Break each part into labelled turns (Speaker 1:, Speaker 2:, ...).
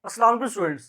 Speaker 1: अस्सलाम वालेकुम students,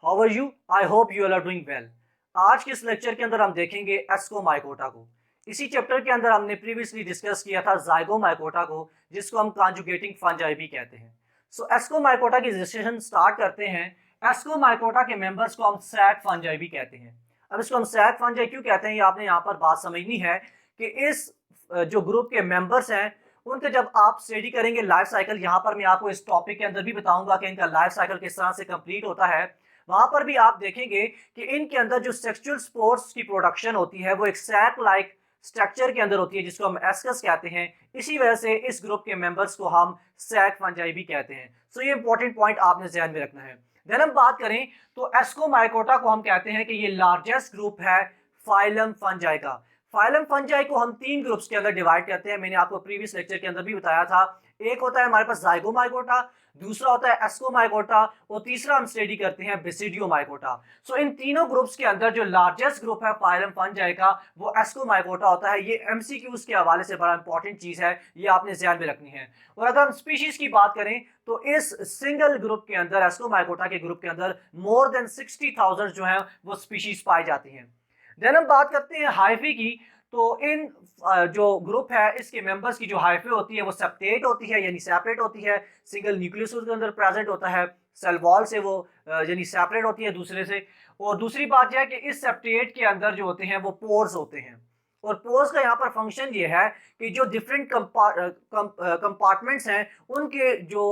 Speaker 1: how are you? I hope you are doing well. आज के इस लेक्चर के अंदर हम देखेंगे एस्कोमाइकोटा को। इसी चैप्टर के अंदर हमने प्रीवियसली डिस्कस किया था जाइगोमाइकोटा को, जिसको हम कॉन्जुगेटिंग फंजाई भी कहते हैं। सो एस्कोमाइकोटा की रजिस्ट्रेशन स्टार्ट करते हैं। एस्कोमाइकोटा के मेंबर्स को हम सैक फंजाई भी कहते हैं। अब इसको हम सैक फंजाई क्यों कहते हैं, ये आपने यहाँ पर बात समझनी है कि इस जो ग्रुप के मेंबर्स हैं उनके जब आप स्टडी करेंगे लाइफ साइकिल, यहाँ पर मैं आपको इस टॉपिक के अंदर भी बताऊंगा कि इनका लाइफ साइकिल किस तरह से कंप्लीट होता है। वहां पर भी आप देखेंगे कि इनके अंदर जो सेक्सुअल स्पोर्स की प्रोडक्शन होती है वो एक सैक लाइक स्ट्रक्चर के अंदर होती है, जिसको हम एस्कस कहते हैं। इसी वजह से इस ग्रुप के मेंबर्स को हम सैक फंजाई भी कहते हैं। सो ये इंपॉर्टेंट पॉइंट आपने ध्यान में रखना है। देन हम बात करें तो एस्कोमाइकोटा को हम कहते हैं कि ये लार्जेस्ट ग्रुप है फाइलम फंजाई का। फाइलम फंजाई को हम तीन ग्रुप्स के अंदर डिवाइड करते हैं। मैंने आपको प्रीवियस लेक्चर के अंदर भी बताया था। एक होता है हमारे पास जाइगोमाइकोटा, दूसरा होता है एस्कोमाइकोटा और तीसरा हम स्टडी करते हैं बेसिडियोमाइकोटा। सो इन तीनों ग्रुप्स के अंदर जो लार्जेस्ट ग्रुप है फाइलम फंजाई का वो एस्कोमाइकोटा होता है। ये एमसीक्यूज के हवाले से बड़ा इंपॉर्टेंट चीज है, ये आपने ध्यान में रखनी है। और अगर हम स्पीशीज की बात करें तो इस सिंगल ग्रुप के अंदर, एस्कोमाइकोटा के ग्रुप के अंदर मोर देन 60,000 जो है वो स्पीशीज पाई जाती हैं। देन हम बात करते हैं हाइफी की। तो इन जो ग्रुप है इसके मेंबर्स की जो हाइफी होती है वो सेप्टेट होती है, यानी सेपरेट होती है। सिंगल न्यूक्लियस उसके अंदर प्रेजेंट होता है, सेल वॉल से वो यानी सेपरेट होती है दूसरे से। और दूसरी बात यह है कि इस सेप्टेट के अंदर जो होते हैं वो पोर्स होते हैं। और पोर्स का यहाँ पर फंक्शन ये है कि जो डिफरेंट कंपार्टमेंट्स हैं उनके जो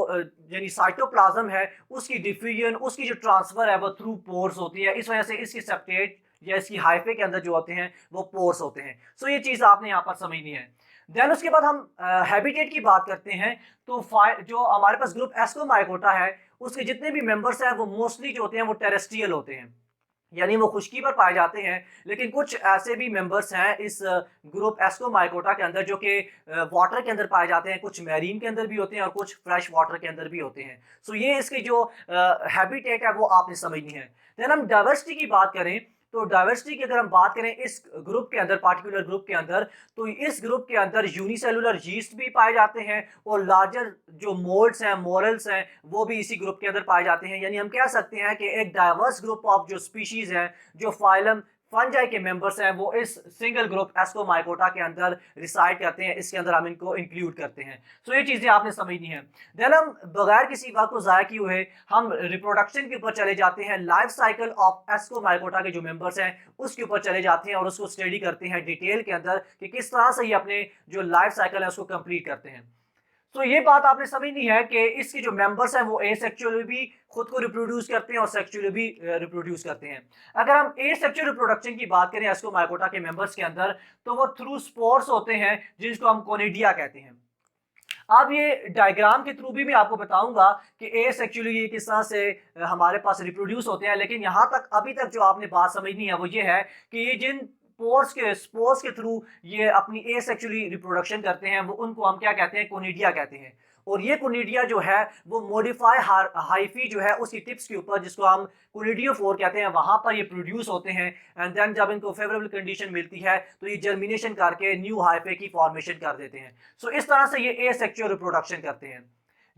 Speaker 1: यानी साइटोप्लाज्म है उसकी डिफ्यूजन, उसकी जो ट्रांसफर है वो थ्रू पोर्स होती है। इस वजह से इसकी सेप्टेट या इसकी हाइफे के अंदर जो होते हैं वो पोर्स होते हैं। सो ये चीज़ आपने यहाँ पर समझनी है। देन उसके बाद हम हैबिटेट की बात करते हैं। तो जो हमारे पास ग्रुप एस्कोमाइकोटा है उसके जितने भी मेंबर्स हैं वो मोस्टली जो होते हैं वो टेरेस्ट्रियल होते हैं, यानी वो खुश्की पर पाए जाते हैं। लेकिन कुछ ऐसे भी मेंबर्स हैं इस ग्रुप एस्कोमाइकोटा के अंदर जो कि वाटर के अंदर पाए जाते हैं, कुछ मैरीन के अंदर भी होते हैं और कुछ फ्रेश वाटर के अंदर भी होते हैं। सो ये इसकी जो हैबिटेट है वो आपने समझनी है। देन हम डाइवर्सिटी की बात करें तो डाइवर्सिटी की अगर हम बात करें इस ग्रुप के अंदर, पार्टिकुलर ग्रुप के अंदर, तो इस ग्रुप के अंदर यूनिसेलुलर यीस्ट भी पाए जाते हैं और लार्जर जो मोल्ड्स हैं, मोरल्स हैं, वो भी इसी ग्रुप के अंदर पाए जाते हैं। यानी हम कह सकते हैं कि एक डाइवर्स ग्रुप ऑफ जो स्पीशीज हैं, जो फाइलम फंजाई के मेंबर्स हैं, वो इस सिंगल ग्रुप एस्कोमाइकोटा के अंदर रिसाइड करते हैं। इसके अंदर हम इनको इंक्लूड करते हैं। सो ये चीज़ें आपने समझनी है। देन हम बगैर किसी बात को ज़ाया किए हुए हम रिप्रोडक्शन के ऊपर चले जाते हैं। लाइफ साइकिल ऑफ एस्कोमाइकोटा के जो मेंबर्स हैं उसके ऊपर चले जाते हैं और उसको स्टडी करते हैं डिटेल के अंदर कि किस तरह से ये अपने जो लाइफ साइकिल है उसको कंप्लीट करते हैं। तो ये बात आपने समझनी है कि इसके जो मेंबर्स हैं वो एसेक्सुअली भी खुद को रिप्रोड्यूस करते हैं और सेक्सुअली भी रिप्रोड्यूस करते हैं। अगर हम एसेक्सुअल रिप्रोडक्शन की बात करें एस्कोमाइकोटा के मेंबर्स के अंदर, तो वो थ्रू स्पोर्स होते हैं जिसको हम कोनिडिया कहते हैं। अब ये डायग्राम के थ्रू भी मैं आपको बताऊंगा कि एसेक्सुअली ये किस तरह से हमारे पास रिप्रोड्यूस होते हैं। लेकिन यहाँ तक अभी तक जो आपने बात समझनी है वो ये है कि ये जिन स्पोर्स के थ्रू ये अपनी एसेक्सुअली रिप्रोडक्शन करते हैं वो उनको हम क्या कहते हैं, कोनिडिया कहते हैं। और ये कोनिडिया जो है वो मॉडिफाई हाइफी जो है उसकी टिप्स के ऊपर, जिसको हम कोनिडियोफोर कहते हैं, वहां पर ये प्रोड्यूस होते हैं। एंड देन जब इनको फेवरेबल कंडीशन मिलती है तो ये जर्मिनेशन करके न्यू हाइफे की फॉर्मेशन कर देते हैं। सो इस तरह से ये एसेक्सुअल रिप्रोडक्शन करते हैं।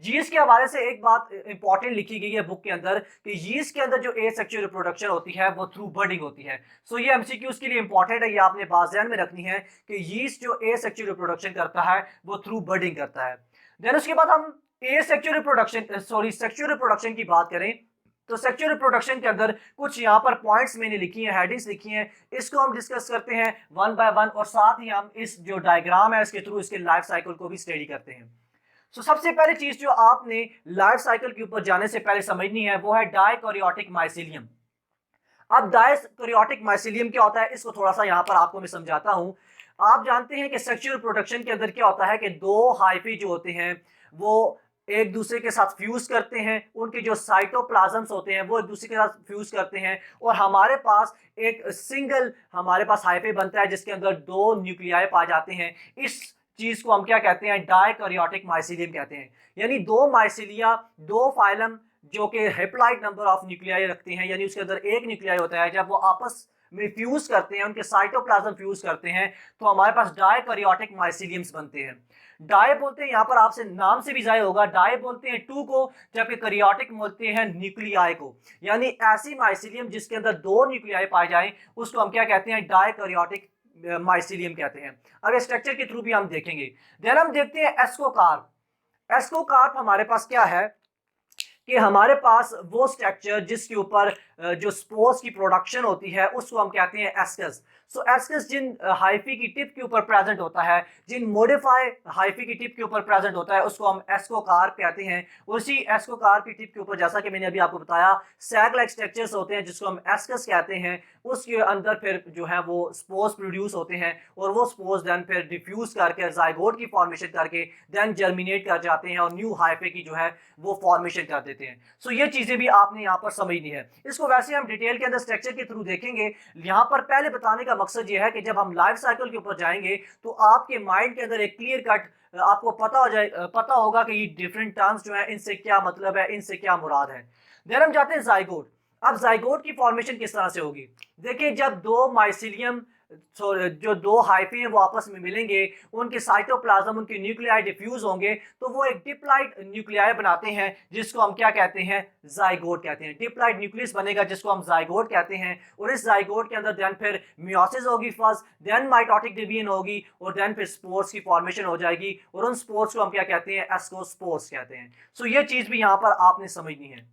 Speaker 1: यीस्ट के हवाले से एक बात इंपॉर्टेंट लिखी गई है बुक के अंदर कि यीस्ट के अंदर जो एसेक्सुअल रिप्रोडक्शन होती है वो थ्रू बर्डिंग होती है। सो ये एमसीक्यूज के लिए इंपॉर्टेंट है, ये आपने बात ध्यान में रखनी है कि यीस्ट जो एसेक्सुअल रिप्रोडक्शन करता है वो थ्रू बर्डिंग करता है। देन उसके बाद हम सेक्सुअल रिप्रोडक्शन की बात करें तो सेक्सुअल रिप्रोडक्शन के अंदर कुछ यहाँ पर पॉइंट्स मैंने लिखी हैं, हेडिंग्स लिखी हैं, इसको हम डिस्कस करते हैं वन बाय वन और साथ ही हम इस जो डायग्राम है इसके थ्रू इसके लाइफ साइकिल को भी स्टडी करते हैं। सबसे पहले चीज जो आपने लाइफ साइकिल के ऊपर जाने से पहले समझनी है वो है डायकैरियोटिक माइसीलियम। अब डायकैरियोटिक माइसीलियम क्या होता है इसको थोड़ा सा यहाँ पर आपको मैं समझाता हूँ। आप जानते हैं कि सेक्सुअल रिप्रोडक्शन के अंदर क्या होता है कि दो हाइफी जो होते हैं वो एक दूसरे के साथ फ्यूज करते हैं, उनके जो साइटोप्लाज्म्स होते हैं वो एक दूसरे के साथ फ्यूज करते हैं और हमारे पास एक सिंगल हाइफे बनता है जिसके अंदर दो न्यूक्लियाई पाए जाते हैं। इस चीज को हम क्या कहते हैं, डायकैरियोटिक माइसीलियम कहते हैं। यानी दो माइसीलिया, दो फाइलम जो कि हेप्लॉइड नंबर ऑफ न्यूक्लियाई रखते हैं, यानी उसके अंदर एक न्यूक्लियाई होता है। जब वो आपस में फ्यूज करते हैं, उनके साइटोप्लाज्म फ्यूज करते हैं, तो हमारे पास डायकैरियोटिक माइसीलियम्स बनते हैं। डाई बोलते हैं, यहाँ पर आपसे नाम से भी जाहिर होगा, डाई बोलते हैं 2 को, जबकि कैरियोटिक बोलते हैं न्यूक्लियाई को। यानी ऐसी माइसीलियम जिसके अंदर 2 न्यूक्लियाई पाए जाएं उसको हम क्या कहते हैं, डायकैरियोटिक माइसीलियम कहते हैं। अब स्ट्रक्चर के थ्रू भी हम देखेंगे। देन हम देखते हैं एस्कोकार्प। एस्कोकार्प हमारे पास क्या है कि हमारे पास वो स्ट्रक्चर जिसके ऊपर जो स्पोर्स की प्रोडक्शन होती है उसको हम कहते हैं एस्कस। सो एस्कस जिन हाइफी की टिप के ऊपर प्रेजेंट होता है, जिन मॉडिफाई हाइफी की टिप के ऊपर प्रेजेंट होता है, उसको हम एस्कोकार्प कहते हैं। उसी एस्कोकार्प की टिप के ऊपर, जैसा कि मैंने अभी आपको बताया, सैक लाइक स्ट्रक्चर्स होते हैं जिसको हम एस्कस कहते हैं। उसके अंदर फिर जो है वो स्पोर्स प्रोड्यूस होते हैं और वो स्पोर्स देन फिर डिफ्यूज करके जाइगोट की फॉर्मेशन करके देन जर्मिनेट कर जाते हैं और न्यू हाइफे की जो है वो फॉर्मेशन कर देते हैं। सो ये चीजें भी आपने यहाँ पर समझनी है। इसको वैसे हम डिटेल के अंदर स्ट्रक्चर के थ्रू देखेंगे। यहाँ पर पहले बताने का मकसद ये है कि जब हम लाइफ साइकिल के ऊपर जाएंगे तो आपके माइंड के अंदर एक क्लियर कट आपको पता होगा कि ये डिफरेंट टर्म्स जो है इनसे क्या मतलब है, इनसे क्या मुराद है। देन हम जाते हैं जाइगोट। अब जाइगोट की फॉर्मेशन किस तरह से होगी? देखिए, जब दो माइसीलियम जो 2 हाइफे हैं वो आपस में मिलेंगे, उनके साइटोप्लाज्म, उनके न्यूक्लियाई डिफ्यूज होंगे, तो वो एक डिप्लॉइड न्यूक्लियाई बनाते हैं जिसको हम क्या कहते हैं, जाइगोट कहते हैं। डिप्लॉइड न्यूक्लियस बनेगा जिसको हम जाइगोट कहते हैं। और इस जाइगोट के अंदर देन फिर मियोसिस होगी फर्स्ट, देन माइटोटिक डिवीजन होगी और देन फिर स्पोर्स की फॉर्मेशन हो जाएगी और उन स्पोर्स को हम क्या कहते हैं, एस्कोस्पोर्स कहते हैं। सो ये चीज भी यहाँ पर आपने समझनी है।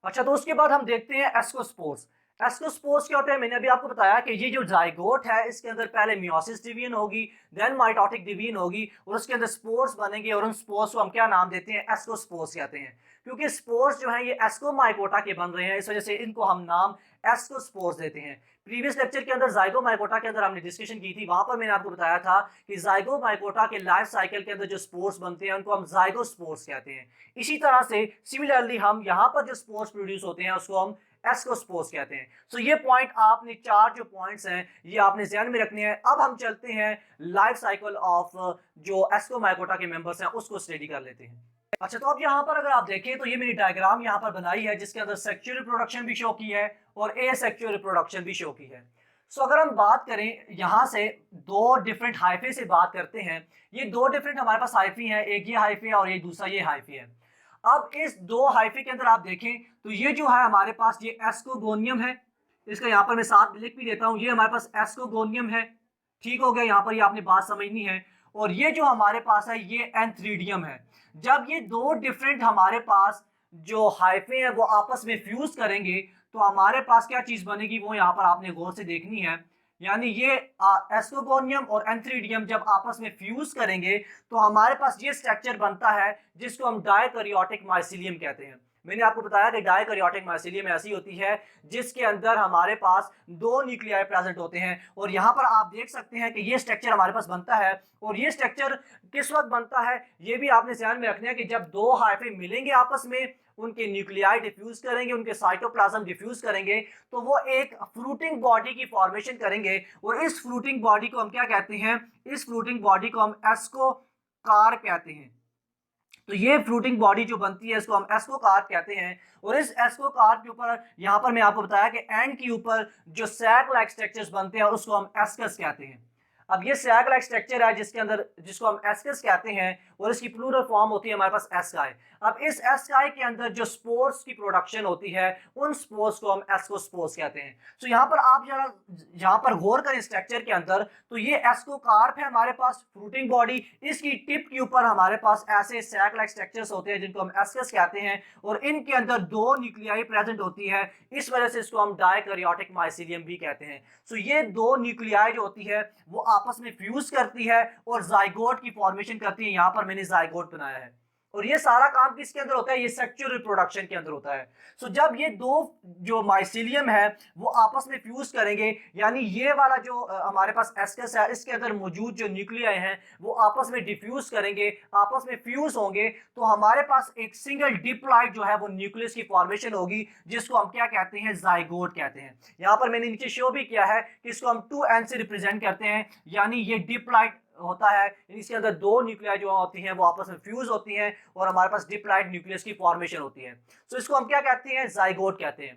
Speaker 1: अच्छा, तो उसके बाद हम देखते हैं एस्कोस्पोर्स। एस्कोस्पोर्स क्या होता है? मैंने अभी आपको बताया कि ये जो जाइगोट है इसके अंदर पहले मियोसिस डिवीजन होगी, देन माइटोटिक डिवीजन होगी और उसके अंदर स्पोर्स बनेंगे और उन स्पोर्स को हम क्या नाम देते हैं, एस्कोस्पोर्स कहते हैं। क्योंकि स्पोर्स जो है ये एस्कोमाइकोटा के बन रहे हैं, इस वजह से इनको हम नाम एस्कोस्पोर्स देते हैं। प्रीवियस लेक्चर के अंदर जाइगोमाइकोटा के अंदर हमने डिस्कशन की थी, वहां पर मैंने आपको बताया था कि जाइगोमाइकोटा के लाइफ साइकिल के अंदर जो स्पोर्स बनते हैं उनको हम जाइगोस्पोर्स कहते हैं। इसी तरह से सिमिलरली हम यहाँ पर जो स्पोर्स प्रोड्यूस होते हैं उसको हम एस्कोस्पोर्स कहते हैं। सो ये पॉइंट आपने 4 जो पॉइंट्स हैं ये आपने ध्यान में रखने हैं। अब हम चलते हैं लाइफ साइकिल ऑफ जो एस्कोमाइकोटा के मेंबर्स हैं उसको स्टडी कर लेते हैं। अच्छा, तो अब यहाँ पर अगर आप देखें तो ये मेरी डायग्राम यहाँ पर बनाई है जिसके अंदर सेक्सुअल रिप्रोडक्शन भी शो की है और एसेक्सुअल रिप्रोडक्शन भी शो की है। सो अगर हम बात करें यहाँ से 2 डिफरेंट हाइफे से बात करते हैं, ये 2 डिफरेंट हमारे पास हाइफी हैं, एक ये हाइफी है और ये दूसरा ये हाइफी है। अब इस 2 हाइफे के अंदर आप देखें तो ये जो है हमारे पास ये एस्कोगोनियम है, इसका यहाँ पर मैं साथ लिख भी देता हूँ, ये हमारे पास एस्कोगोनियम है। ठीक हो गया, यहाँ पर ये आपने बात समझनी है। और ये जो हमारे पास है ये एंथ्रीडियम है। जब ये 2 डिफरेंट हमारे पास जो हाइफे हैं वो आपस में फ्यूज करेंगे तो हमारे पास क्या चीज बनेगी वो यहाँ पर आपने गौर से देखनी है। यानी ये एस्कोगोनियम और एंथ्रीडियम जब आपस में फ्यूज करेंगे तो हमारे पास ये स्ट्रक्चर बनता है जिसको हम डायकैरियोटिक माइसीलियम कहते हैं। मैंने आपको बताया कि डायकैरियोटिक माइसीलियम ऐसी होती है जिसके अंदर हमारे पास 2 न्यूक्लियाई प्रेजेंट होते हैं और यहाँ पर आप देख सकते हैं कि ये स्ट्रक्चर हमारे पास बनता है। और ये स्ट्रक्चर किस वक्त बनता है ये भी आपने ध्यान में रखना है कि जब 2 हाइफे मिलेंगे आपस में, उनके न्यूक्लियाई डिफ्यूज करेंगे, उनके साइटोप्लाज्म डिफ्यूज करेंगे तो वो एक फ्रूटिंग बॉडी की फॉर्मेशन करेंगे। और इस फ्रूटिंग बॉडी को हम क्या कहते हैं, इस फ्रूटिंग बॉडी को हम एस्कोकार्प कहते हैं। तो ये फ्रूटिंग बॉडी जो बनती है इसको हम एस्कोकार्प कहते हैं। और इस एस्कोकार्प के ऊपर यहाँ पर मैं आपको बताया कि एंड के ऊपर जो सैक लाइक स्ट्रक्चर्स बनते हैं उसको हम एस्कस कहते हैं। अब ये सैक लाइक स्ट्रक्चर है जिसके अंदर जिसको हम एस्कस कहते हैं और इसकी प्लूरल फॉर्म होती है हमारे पास एस्काई। अब इस एस्काई के अंदर जो स्पोर्स की प्रोडक्शन होती है उन स्पोर्स को हम एस्कोस्पोर्स कहते हैं। तो यहाँ पर आप जरा यहाँ पर गौर करें स्ट्रक्चर के अंदर, तो ये एस्कोकार्प है हमारे पास फ्रूटिंग बॉडी, इसकी टिप के ऊपर हमारे पास ऐसे सैक लाइक स्ट्रक्चर्स होते हैं जिनको हम एस्कस कहते हैं और इनके अंदर 2 न्यूक्लियाई प्रेजेंट होती है, इस वजह से इसको हम डायकैरियोटिक माइसीलियम भी कहते हैं। सो ये 2 न्यूक्लियाई जो होती है वो आपस में फ्यूज करती है और जाइगोट की फॉर्मेशन करती है। यहाँ पर मैंने जाइगोट बनाया है और ये सारा काम किसके अंदर होता है, ये सेक्सुअल रिप्रोडक्शन के अंदर होता है। सो जब ये 2 जो माइसीलियम है वो आपस में फ्यूज करेंगे, यानी ये वाला जो हमारे पास एस्कस है इसके अंदर मौजूद जो न्यूक्लियाई हैं वो आपस में डिफ्यूज करेंगे, आपस में फ्यूज होंगे, तो हमारे पास एक सिंगल डिप्लॉइड जो है वो न्यूक्लियस की फॉर्मेशन होगी जिसको हम क्या कहते हैं, जाइगोट कहते हैं। यहाँ पर मैंने नीचे शो भी किया है कि इसको हम 2n से रिप्रेजेंट करते हैं, यानी ये डिप्लॉइड होता है, इसके अंदर 2 न्यूक्लियाई जो होती हैं वो आपस में फ्यूज होती हैं और हमारे पास डिप्लॉइड न्यूक्लियस की फॉर्मेशन होती है। सो इसको हम क्या कहते हैं, जाइगोट कहते हैं।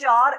Speaker 1: 4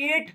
Speaker 1: 8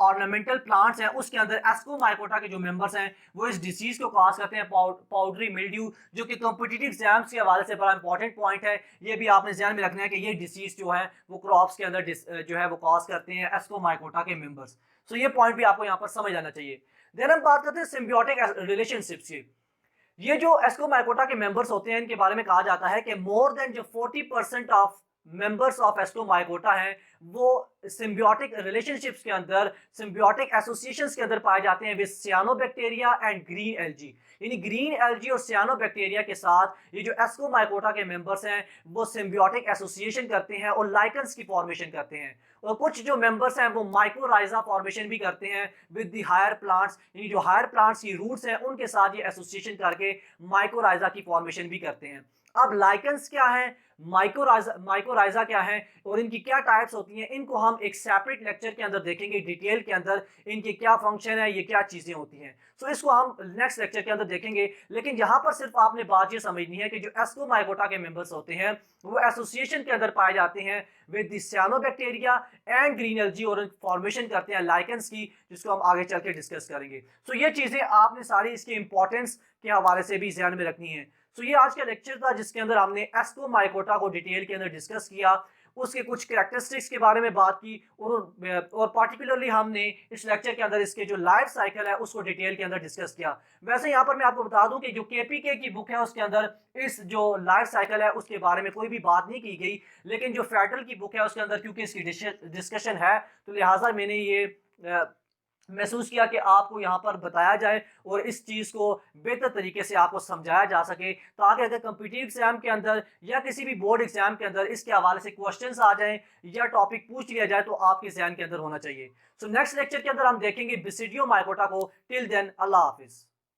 Speaker 1: ऑर्नामेंटल प्लांट्स हैं उसके अंदर एस्कोमाइकोटा के जो मेंबर्स हैं वो इस डिसीज को कॉज करते हैं, पाउडरी मिल्ड्यू, जो कि कॉम्पिटिटिव एग्जाम्स के हवाले से बड़ा इंपॉर्टेंट पॉइंट है। ये भी आपने ध्यान में रखना है कि ये डिसीज जो है वो क्रॉप्स के अंदर जो है वो कॉज करते हैं एस्कोमाइकोटा के मेंबर्स। सो ये पॉइंट भी आपको यहाँ पर समझ आना चाहिए। देन हम बात करते हैं सिम्बियोटिक रिलेशनशिप्स की। ये जो एस्कोमाइकोटा के मेंबर्स होते हैं इनके बारे में कहा जाता है कि मोर देन जो 40% ऑफ मेंबर्स ऑफ एस्कोमाइकोटा हैं वो सिम्बियोटिक रिलेशनशिप्स के अंदर, सिम्बियोटिक एसोसिएशंस के अंदर पाए जाते हैं विद सियानोबैक्टीरिया एंड ग्रीन एल्गी। यानी ग्रीन एल्गी और सियानोबैक्टीरिया के साथ ये जो एस्कोमाइकोटा के मेंबर्स हैं वो सिम्बियोटिक एसोसिएशन करते हैं और लाइकन्स की फॉर्मेशन करते हैं। और कुछ जो मेंबर्स हैं वो माइक्रोराइजा फॉर्मेशन भी करते हैं विद द हायर प्लांट्स, यानी जो हायर प्लांट्स की रूट्स हैं उनके साथ ये एसोसिएशन करके माइक्रोराइजा की फॉर्मेशन भी करते हैं। अब लाइकन्स क्या है, माइक्रोराइजा क्या है और इनकी क्या टाइप्स होती हैं, इनको हम एक सेपरेट लेक्चर के अंदर देखेंगे डिटेल के अंदर, इनके क्या फंक्शन है, ये क्या चीज़ें होती हैं। सो इसको हम नेक्स्ट लेक्चर के अंदर देखेंगे। लेकिन यहाँ पर सिर्फ आपने बात ये समझनी है कि जो एस्कोमाइकोटा के मेंबर्स होते हैं वो एसोसिएशन के अंदर पाए जाते हैं with the सियानोबैक्टीरिया and green algae और फॉर्मेशन करते हैं लाइकन्स की, जिसको हम आगे चल के डिस्कस करेंगे। सो ये चीज़ें आपने सारी इसकी इंपॉर्टेंस के हवाले से भी ध्यान में रखनी है। सो ये आज का लेक्चर था जिसके अंदर हमने एस्कोमाइकोटा को डिटेल के अंदर डिस्कस किया, उसके कुछ कैरेक्टरिस्टिक्स के बारे में बात की और पार्टिकुलरली हमने इस लेक्चर के अंदर इसके जो लाइफ साइकिल है उसको डिटेल के अंदर डिस्कस किया। वैसे यहाँ पर मैं आपको बता दूं कि जो केपीके की बुक है उसके अंदर इस जो लाइफ साइकिल है उसके बारे में कोई भी बात नहीं की गई, लेकिन जो फेडरल की बुक है उसके अंदर क्योंकि इसकी डिस्कशन है तो लिहाजा मैंने ये महसूस किया कि आपको यहाँ पर बताया जाए और इस चीज़ को बेहतर तरीके से आपको समझाया जा सके, ताकि अगर कम्पिटिटिव एग्जाम के अंदर या किसी भी बोर्ड एग्जाम के अंदर इसके हवाले से क्वेश्चंस आ जाएं या टॉपिक पूछ लिया जाए तो आपके ज़हन के अंदर होना चाहिए। सो नेक्स्ट लेक्चर के अंदर हम देखेंगे बेसिडियोमाइकोटा को। टिल देन अल्लाह हाफिज़।